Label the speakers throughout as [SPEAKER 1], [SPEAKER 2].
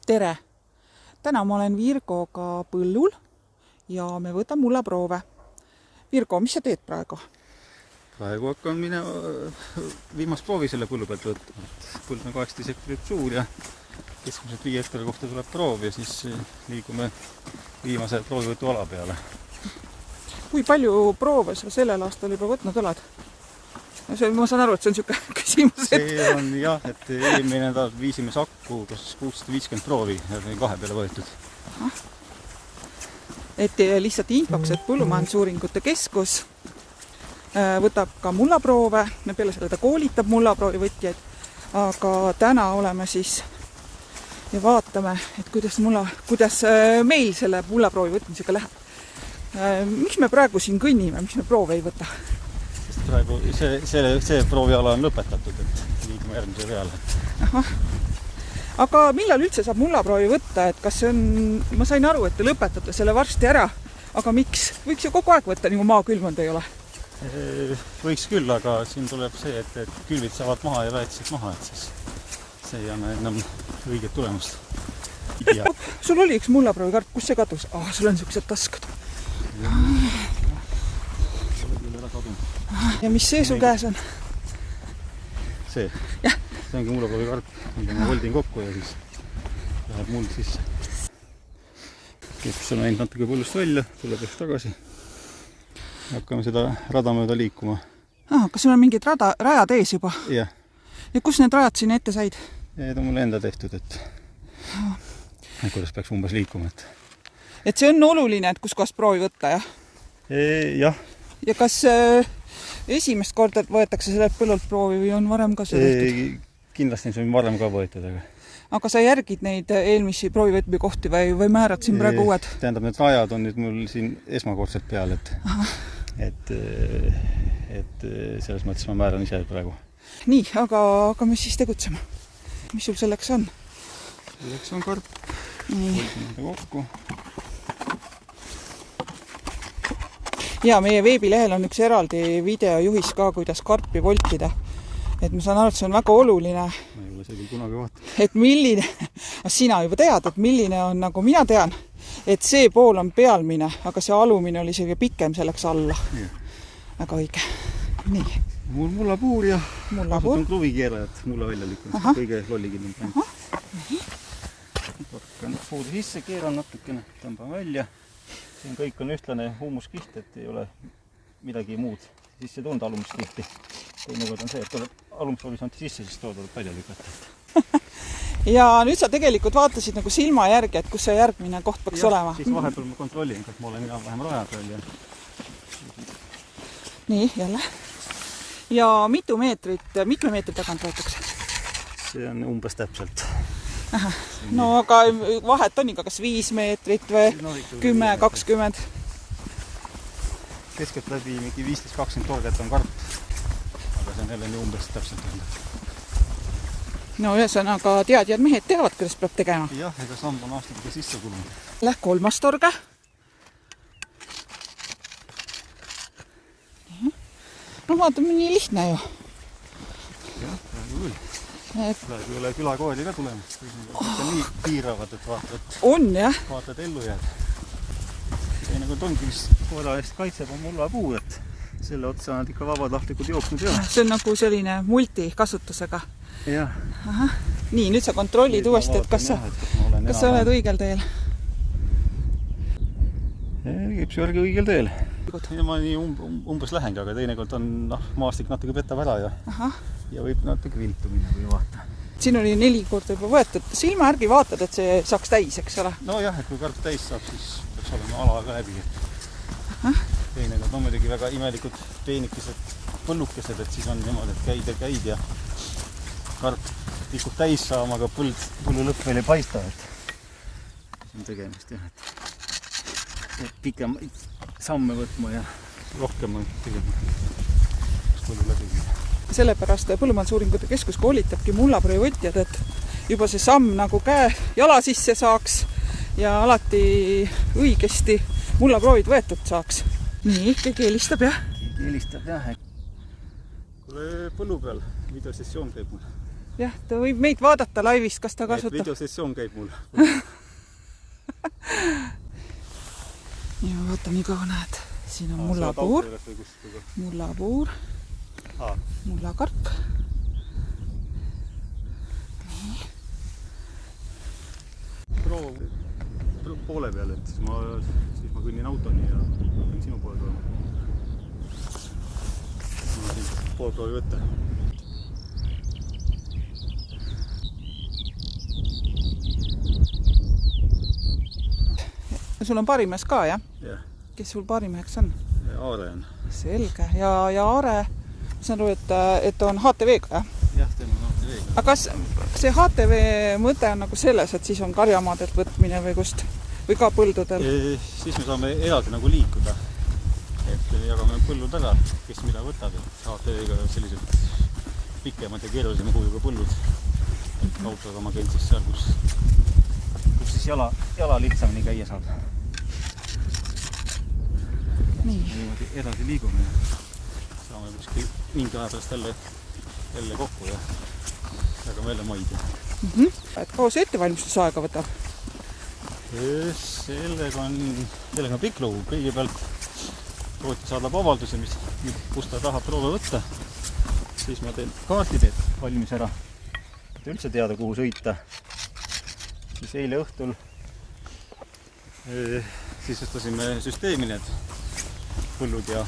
[SPEAKER 1] Tere! Täna ma olen Virgoga põllul ja me võtame mullaproove. Virgo, mis sa teed praegu?
[SPEAKER 2] Praegu hakkan minema viimast proovi selle põllu pealt võtta. Põld on 18 hektarit suur ja keskmiselt 5 hektari kohta tuleb proov ja siis liigume viimase proovivõtu ala peale.
[SPEAKER 1] Kui palju proove sa sellel aastal juba võtnud oled? Ma saan aru, et see on niisugune küsimus.
[SPEAKER 2] See on jah, et eelmine nädal viisime sakku 650 proovi ja see on 2 peale võetud.
[SPEAKER 1] Et lihtsalt infoks, et Põllumajandusuuringute Keskus võtab ka mullaproove, peale selle ta koolitab mullaproovi võtjaid, aga täna oleme siis ja vaatame, et kuidas meil selle mullaproovi võtmisega läheb. Miks me praegu siin kõnnime, miks me proove ei võta?
[SPEAKER 2] Sest praegu see prooviala on lõpetatud, et liigume järgmise peale.
[SPEAKER 1] Aha. Aga millal üldse saab mullaproovi võtta, et kas see on, ma sain aru, et te lõpetate selle varsti ära, aga miks? Võiks ju kogu aeg võtta, nagu maa külmanud ei ole?
[SPEAKER 2] Võiks küll, aga siin tuleb see, et külvid saavad maha ja väetised maha, et siis see ei anna enam õiget tulemust.
[SPEAKER 1] Sul oli üks mullaproovikarp, kus see kadus? Sul on niisugused taskad. Ja mis see sul käes on?
[SPEAKER 2] See ongi mullaproovikarp, mida ma holdin kokku ja siis läheb muld sisse. Keps on ainult natuke põllust välja, tuleb just tagasi. Hakkame seda rada mööda liikuma.
[SPEAKER 1] Kas sul on mingid rajad ees juba?
[SPEAKER 2] Jah.
[SPEAKER 1] Ja kus need rajad siin ette said?
[SPEAKER 2] Need on mulle enda tehtud, et kuidas peaks umbes liikuma.
[SPEAKER 1] Et see on oluline, et kus kohast proovi võtta, jah?
[SPEAKER 2] Jah.
[SPEAKER 1] Ja kas esimest korda võetakse sellelt põllult proovi või on varem ka see tehtud?
[SPEAKER 2] Kindlasti see on varem ka võetud,
[SPEAKER 1] aga sa järgid neid eelmisi proovivõtmi kohti või määrad siin praegu uued?
[SPEAKER 2] Tähendab, need rajad on nüüd mul siin esmakordselt peal, et selles mõttes ma määran ise praegu.
[SPEAKER 1] Nii, aga mis siis tegutsema? Mis sul selleks on?
[SPEAKER 2] Selleks on karp. Kokku. Ja meie
[SPEAKER 1] veebilehel on üks eraldi videojuhis ka, kuidas karpi voltida. Et ma saan aru, et see on väga oluline.
[SPEAKER 2] Ma ei ole see küll kunagi vaata.
[SPEAKER 1] Et milline, sina juba tead, et milline on, nagu mina tean, et see pool on pealmine, aga see alumine oli isegi pikem selleks alla. Ja. Väga õige. Nii.
[SPEAKER 2] Mul mullapuur ja kasutan kruvikeerajat mulla välja lükkan. Kõige lollikin on. Hakkan puudu sisse, keeran natukene, tõmban välja. Siin kõik on ühtlane huumuskiht, et ei ole midagi muud sisse tunda alumiskihti. Teinekord on see, et tuleb alumishorisonti sisse, siis tuleb välja lükata. Ja nüüd sa tegelikult vaatasid nagu silma järgi, et kus see järgmine koht peaks olema. Siis vahepeal ma kontrollin, kas ma olen vähem rajad välja.
[SPEAKER 1] Nii, jälle. Ja mitme meetrit tagant võetakse?
[SPEAKER 2] See on umbes täpselt.
[SPEAKER 1] No aga vahet on ikka kas 5 meetrit või 10, 20?
[SPEAKER 2] Keskelt läbi mingi 15-20 torget on karp. Aga see on jälle nii umbes täpselt olnud.
[SPEAKER 1] No ühesõnaga teadjad mehed teavad, kuidas peab tegema.
[SPEAKER 2] Jah, ega samb on aastatega sisse kulunud.
[SPEAKER 1] Läh 3. torge. No vaatame, nii lihtne ju.
[SPEAKER 2] Jah, praegu küll. Praegu ei ole külakooli ka tulemas. Nii piiravad, et vaatad ellu jääd. Teinekord ongi, mis koera eest kaitseb, on mullapuur, et selle otsa nad ikka vabatahtlikud jooksnud ei ole.
[SPEAKER 1] See on nagu selline multikasutusega.
[SPEAKER 2] Jah.
[SPEAKER 1] Nii, nüüd sa kontrollid uuesti, et kas sa oled õigel teel?
[SPEAKER 2] Kipsi järgi õigel teel. Ja ma nii umbes lähengi, aga teinekord on maastik natuke petab ära ja võib natuke viltu minna, kui vaata.
[SPEAKER 1] Siin oli 4 korda juba võetud. Silma järgi vaatad, et see saaks täis, eks ole?
[SPEAKER 2] No jah, et kui karp täis saab, siis peaks olema ala ka läbi. Teinekord on muidugi väga imelikud peenikesed põllukesed, et siis on niimoodi, et käid ja karp tikub täis saama, aga põllu lõpp veel ei paista. See on tegemist jah, et pikem samme võtma ja rohkem tegema põllu läbi.
[SPEAKER 1] Sellepärast Põllumajandusuuringute Keskus koolitabki mullaproovi võtjad, et juba see samm nagu jala sisse saaks ja alati õigesti mullaproovid võetud saaks. Nii, keegi helistab, jah?
[SPEAKER 2] Helistab, jah. Kuule, põllu peal videosessioon käib mul.
[SPEAKER 1] jah, ta võib meid vaadata laivist, kas ta kasutab.
[SPEAKER 2] Videosessioon käib mul.
[SPEAKER 1] ja vaata, nii kaua näed. Siin on mullapuur, mullakarp.
[SPEAKER 2] Proov poole peal, et siis ma kõnnin autoni ja kõnnin sinu poole tulema. Ma siin pool proovi võtta.
[SPEAKER 1] Sul on parimees ka, jah?
[SPEAKER 2] Jah.
[SPEAKER 1] Kes sul parimeheks on?
[SPEAKER 2] Aare on.
[SPEAKER 1] Selge. Ja Aare, ma saan aru, et on HTV-ga, jah?
[SPEAKER 2] Jah, teeme on HTV-ga.
[SPEAKER 1] Aga kas see HTV mõte on nagu selles, et siis on karjamaadelt võtmine või kust? Või ka põldudel?
[SPEAKER 2] Siis me saame eraldi nagu liikuda. Et jagame põllud ära, kes mida võtab. HTV-ga sellised pikemad ja keerulisema kujuga põllud. Autoga ma käin siis seal, kus siis jala lihtsamini käia saab. Niimoodi edasi liigume ja saame kuskil mingi aja pärast jälle kokku ja jagame jälle maid.
[SPEAKER 1] Et kaua see ettevalmistusaega võtab?
[SPEAKER 2] Sellega on pikk lugu. Kõigepealt tootja saadab avalduse, kus ta tahab proove võtta. Siis ma teen kaartid valmis ära, et üldse teada, kuhu sõita. Siis eile õhtul sisustasime süsteemi need põllud ja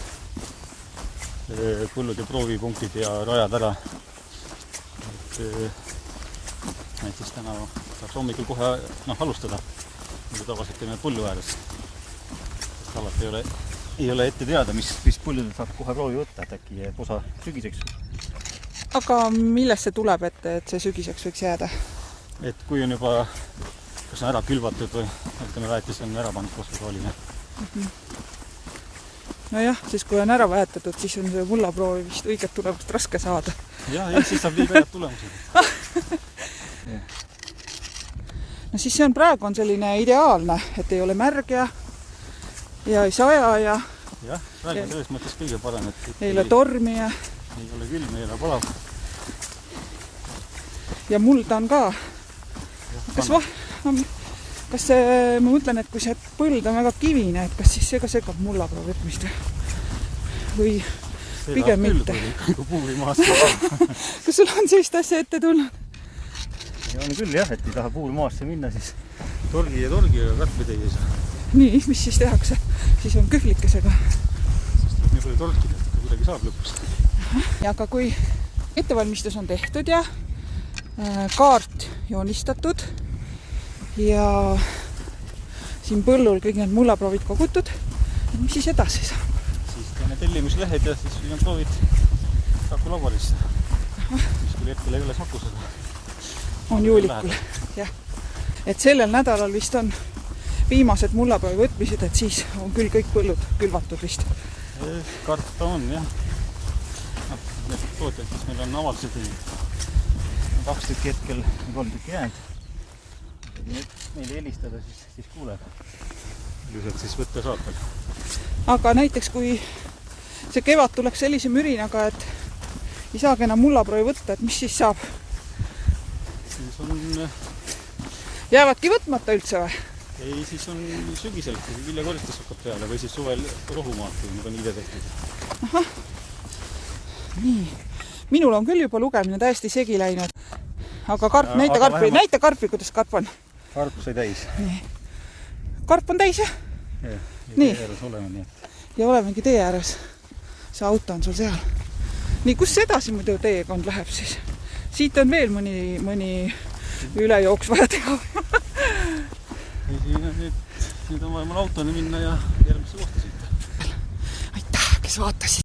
[SPEAKER 2] proovipunktid ja rajad ära. Et siis täna saaks hommikul kohe alustada. Nagu tavaliselt teeme põllu ääres. Alati ei ole ette teada, mis põlludel saab kohe proovi võtta, et äkki jääb osa sügiseks.
[SPEAKER 1] Aga millest see tuleb, et see sügiseks võiks jääda?
[SPEAKER 2] Et kui on juba kas on ära külvatud või väetis on ära pandud fosfosooline.
[SPEAKER 1] No jah, siis kui on ära väetatud, siis on see mullaproovi vist õiget tulemust raske saada.
[SPEAKER 2] Jah, siis saab liiga head tulemused.
[SPEAKER 1] No siis see on praegu on selline ideaalne, et ei ole märg ja ei saja ja
[SPEAKER 2] jah, praegu on selles mõttes kõige parem, et
[SPEAKER 1] ei ole tormi ja
[SPEAKER 2] ei ole külm, ei ole palav.
[SPEAKER 1] Ja mulda on ka. Kas ma mõtlen, et kui see põld on väga kivine, et kas siis see ka segab mullaproo võtmist või pigem mitte?
[SPEAKER 2] Kui puuri maasse.
[SPEAKER 1] Kas sul on sellist asja ette tulnud?
[SPEAKER 2] On küll jah, et ei taha puur maasse minna, siis torgi ja karpi teie ei saa.
[SPEAKER 1] Nii, mis siis tehakse? Siis on kühlikesega.
[SPEAKER 2] Sest nii palju torkida, et kuidagi saab lõpus.
[SPEAKER 1] Ja aga kui ettevalmistus on tehtud ja kaart joonistatud ja siin põllul kõik need mullaproovid kogutud, mis siis edasi saab?
[SPEAKER 2] Siis teeme tellimuslehed ja siis viime proovid Saku laborisse, mis küll hetkel ei ole Sakus, aga
[SPEAKER 1] on juulikul, jah. Et sellel nädalal vist on viimased mullaproovi võtmised, et siis on küll kõik põllud külvatud vist.
[SPEAKER 2] Karta on, jah. Need tootjad, kes meil on avaldused teinud. 2 tükki hetkel, 3 tükki jäänud. Meile helistada, siis kuuleb. Ilusalt siis võtta saab veel.
[SPEAKER 1] Aga näiteks, kui see kevad tuleks sellise mürinaga, et ei saagi enam mullaproovi võtta, et mis siis saab?
[SPEAKER 2] Siis on...
[SPEAKER 1] Jäävadki võtmata üldse või?
[SPEAKER 2] Ei, siis on sügisel, kui viljakoristus hakkab peale või siis suvel rohumaad, kui need on ide tehtud.
[SPEAKER 1] Ahah. Nii. Minul on küll juba lugemine täiesti segi läinud. Aga karp, näita karpi, kuidas karp on.
[SPEAKER 2] Karp sai täis.
[SPEAKER 1] Nii. Karp on täis, jah?
[SPEAKER 2] Jah, ja tee ääres oleme nii.
[SPEAKER 1] Ja olemegi tee ääres. See auto on sul seal. Nii, kus edasi muidu teekond läheb siis? Siit on veel mõni ülejooks vaja teha.
[SPEAKER 2] Nüüd on vaja mul autoni minna ja järgmisse kohta siit.
[SPEAKER 1] Aitäh, kes vaatasid.